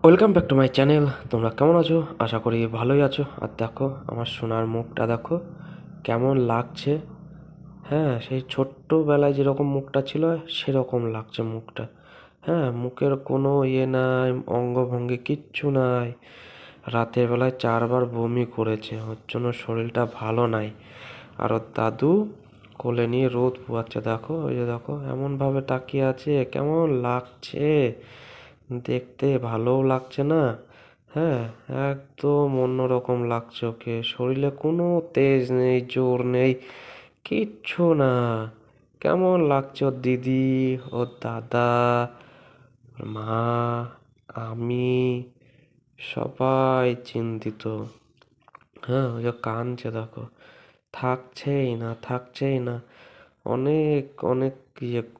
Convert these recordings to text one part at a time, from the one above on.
Welcome back to my channel. তোমরা কেমন আছো? আশা করি ভালোই আছো। আর দেখো আমার সোনার মুখটা দেখো কেমন লাগছে। হ্যাঁ, সেই ছোট্টবেলায় যেরকম মুখটা ছিল সেরকম লাগছে মুখটা। হ্যাঁ, মুখের কোনো নাই, অঙ্গভঙ্গি কিচ্ছু নাই। রাতের বেলায় 4বার বমি করেছে, ওর জন্য শরীরটা ভালো নাই। আর ওর দাদু কোলে নিয়ে রোদ পোয়াচ্ছে। দেখো, ওই যে দেখো এমনভাবে তাকিয়ে আছে, কেমন লাগছে দেখতে, ভালোও লাগছে না। হ্যাঁ, একদম অন্যরকম লাগছে ওকে। শরীরে কোনো তেজ নেই, জোর নেই, কিচ্ছু না। কেমন লাগছে ওর দিদি, ওর দাদা, ওর মা, আমি, সবাই চিন্তিত। হ্যাঁ, ওই যে কাঁদছে দেখো, থাকছেই না, থাকছেই না। অনেক অনেক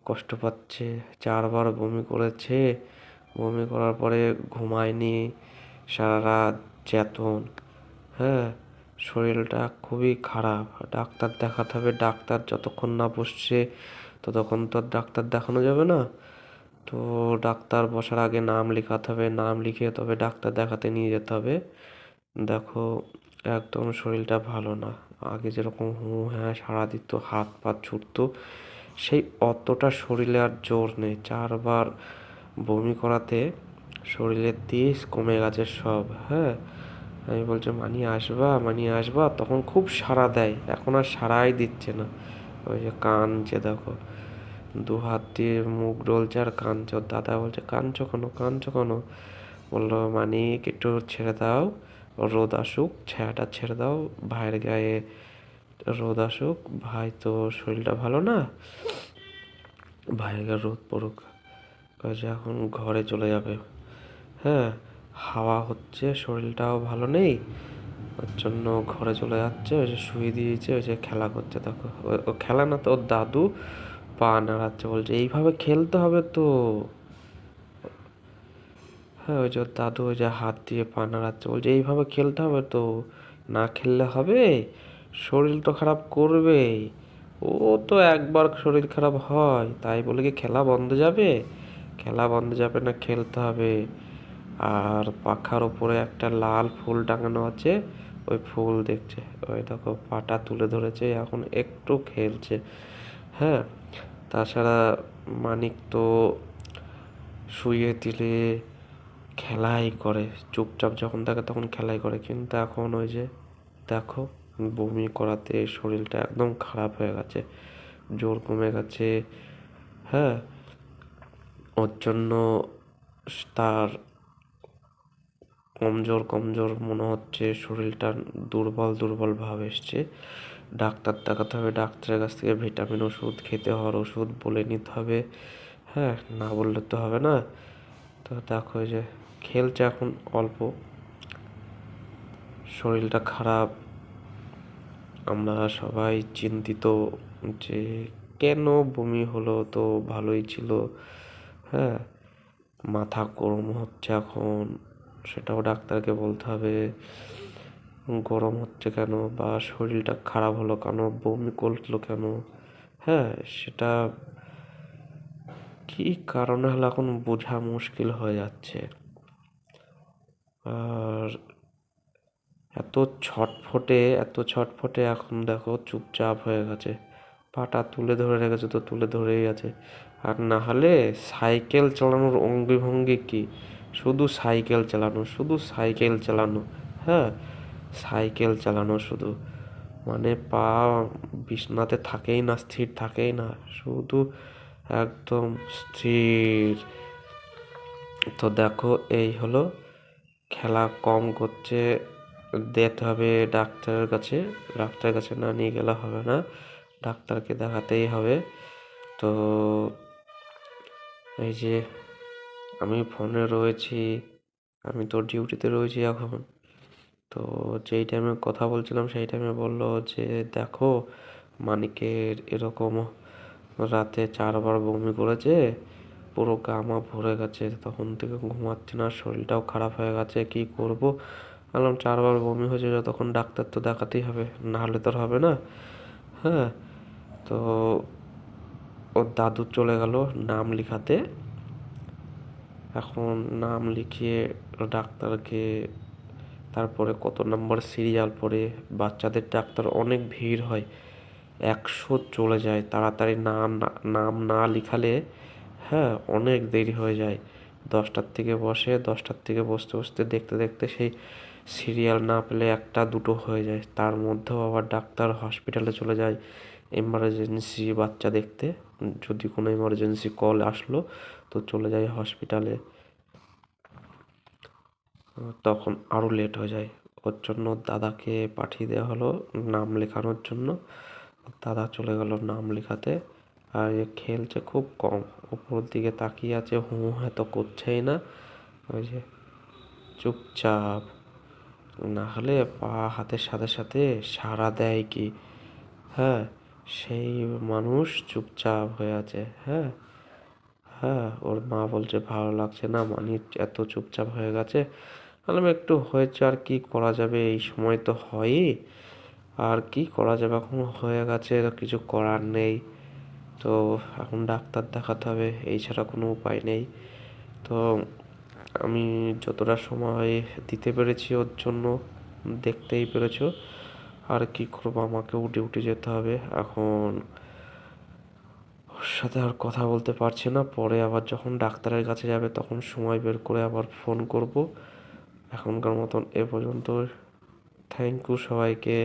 কষ্ট পাচ্ছে। 4বার বমি করেছে। বমি করার পরে ঘুমায়নি, সারা রাত চেতন। হ্যাঁ, শরীরটা খুবই খারাপ। ডাক্তার দেখাতে হবে। ডাক্তার যতক্ষণ না বসছে ততক্ষণ তো আর ডাক্তার দেখানো যাবে না। তো ডাক্তার বসার আগে নাম লেখাতে হবে, নাম লিখে তবে ডাক্তার দেখাতে নিয়ে যেতে হবে। দেখো, একদম শরীরটা ভালো না। আগে যেরকম হু হ্যাঁ সাড়া দিত, হাত পা ছুটতো, সেই অতটা শরীরে আর জোর নেই। 4বার বমি করাতে শরীরের তেজ কমে গেছে সব। হ্যাঁ, আমি বলছি মানি আসবা, মানি আসবা, তখন খুব সাড়া দেয়, এখন আর সাড়াই দিচ্ছে না। ওই যে কাঁদছে দেখো, 2 হাত দিয়ে মুখ ডলছে আর কাঁদছে। ওর দাদা বলছে কাঁদছো কেন, কাঁদছো কেন? বললো মানিক একটু ছেড়ে দাও, রোদ আসুক, ছায়াটা ছেড়ে দাও, ভাইয়ের গায়ে রোদ আসুক, ভাই তো শরীরটা ভালো না, ভাইয়ের গায়ে রোদ পড়ুক। কাজে এখন ঘরে চলে যাবে। হ্যাঁ, হাওয়া হচ্ছে, শরীরটাও ভালো নেই, ওর জন্য ঘরে চলে যাচ্ছে। ওই যে শুয়ে দিয়েছে, ওই যে খেলা করছে দেখো। ও খেলা না তো, ওর দাদু পা নাড়াচ্ছে, বলছে এইভাবে খেলতে হবে তো। হ্যাঁ, ওই যে ওর দাদু ওই যে হাত দিয়ে পা নাড়াচ্ছে, বলছে এইভাবে খেলতে হবে তো, না খেললে হবে? শরীর তো খারাপ করবেই। ও তো একবার শরীর খারাপ হয় তাই বলে কি খেলা বন্ধ যাবে? খেলা বন্ধ যাবে না, খেলতে হবে। আর পাখার ওপরে একটা লাল ফুল টাঙানো আছে, ওই ফুল দেখছে। ওই দেখো পাটা তুলে ধরেছে, এখন একটু খেলছে। হ্যাঁ, তাছাড়া মানিক তো শুইয়ে দিলে খেলাই করে, চুপচাপ যখন থাকে তখন খেলাই করে। কিন্তু এখন ওই যে দেখো, বমি করাতে শরীরটা একদম খারাপ হয়ে গেছে, জোর কমে গেছে। হ্যাঁ, ওর জন্য তার কমজোর কমজোর মনে হচ্ছে, শরীরটা দুর্বল দুর্বল ভাব এসছে। ডাক্তার দেখাতে হবে, ডাক্তারের কাছ থেকে ভিটামিন ওষুধ, খেতে হওয়ার ওষুধ বলে নিতে হবে। হ্যাঁ, না বললে তো হবে না। তো দেখো এই যে খেলছে এখন অল্প, শরীরটা খারাপ। আমরা সবাই চিন্তিত যে কেন বমি হলো, তো ভালোই ছিল। হ্যাঁ, মাথা গরম হচ্ছে এখন, সেটাও ডাক্তারকে বলতে হবে। গরম হচ্ছে কেন, বা শরীরটা খারাপ হলো কেন, বমি করলো কেন, হ্যাঁ সেটা কি কারণে হলো এখন বোঝা মুশকিল হয়ে যাচ্ছে। আর এত ছটফটে, এত ছটফটে, এখন দেখো চুপচাপ হয়ে গেছে। পাটা তুলে ধরে রেখেছে তো তুলে ধরেই আছে। আর না হলে সাইকেল চালানোর অঙ্গি ভঙ্গি কি, শুধু সাইকেল চালানো, শুধু সাইকেল চালানো। হ্যাঁ, সাইকেল চালানো শুধু, মানে পা বিছনাতে থাকেই না, স্থির থাকেই না, শুধু একদম স্থির। তো দেখো এই হলো, খেলা কম করছে, যেতে হবে ডাক্তারের কাছে। ডাক্তারের কাছে না নিয়ে গেলে হবে না, ডাক্তারকে দেখাতেই হবে। তো এই যে আমি ফোনে রয়েছি, আমি তো ডিউটিতে রয়েছি এখন। তো যেই টাইমে কথা বলছিলাম সেই টাইমে বললো যে দেখো মানিকের এরকম রাতে 4বার বমি করেছে, পুরো গা মা ভরে গেছে, তখন থেকে ঘুমাচ্ছে না, শরীরটাও খারাপ হয়ে গেছে, কি করব? বললাম 4বার বমি হয়েছে যতক্ষণ, ডাক্তার তো দেখাতেই হবে, না হলে তো আর হবে না। হ্যাঁ, তো ওর দাদু চলে গেল নাম লিখাতে। এখন নাম লিখিয়ে ডাক্তারকে, তারপরে কত নাম্বার সিরিয়াল পড়ে, বাচ্চাদের ডাক্তার অনেক ভিড় হয়, 100 চলে যায় তাড়াতাড়ি নাম না লিখালে। হ্যাঁ, অনেক দেরি হয়ে যায়। 10টার থেকে বসে, 10টার থেকে বসতে বসতে দেখতে দেখতে সেই সিরিয়াল না পেলে 1টা 2টো হয়ে যায়। তার মধ্যেও আবার ডাক্তার হসপিটালে চলে যায় এমার্জেন্সি বাচ্চা দেখতে। যদি কোনো এমার্জেন্সি কল আসলো তো চলে যায় হসপিটালে। তখন আরও লেট হয়ে যায়। ওর জন্য দাদাকে পাঠিয়ে দেওয়া হলো নাম লেখানোর জন্য। দাদা চলে গেল নাম লেখাতে। আর এ খেলছে খুব কম, উপরের দিকে তাকিয়ে আছে, হু হ্যাঁ তো করছেই না। ওই যে চুপচাপ, না হলে পা হাতের সাথে সাথে সাড়া দেয় কি। হ্যাঁ, সেই মানুষ চুপচাপ হয়ে আছে। হ্যাঁ, হ্যাঁ, ওর মা বলছে ভালো লাগছে না, মানি এত চুপচাপ হয়ে গেছে। বললাম একটু হয়েছে, আর কি করা যাবে, এই সময় তো হয়ই, আর কি করা যাবে, এখন হয়ে গেছে তো কিছু করার নেই। তো এখন ডাক্তার দেখাতে হবে, এই ছাড়া কোনো উপায় নেই। তো আমি যতটা সময় দিতে পেরেছি ওর জন্য, দেখতেই পেরেছো। আর কি করবো, আমাকেও ডিউটি যেতে হবে এখন। ওর সাথে আর কথা বলতে পারছি না, পরে আবার যখন ডাক্তারের কাছে যাবে তখন সময় বের করে আবার ফোন করব। এখনকার মতন এ পর্যন্ত। থ্যাংক ইউ সবাইকে।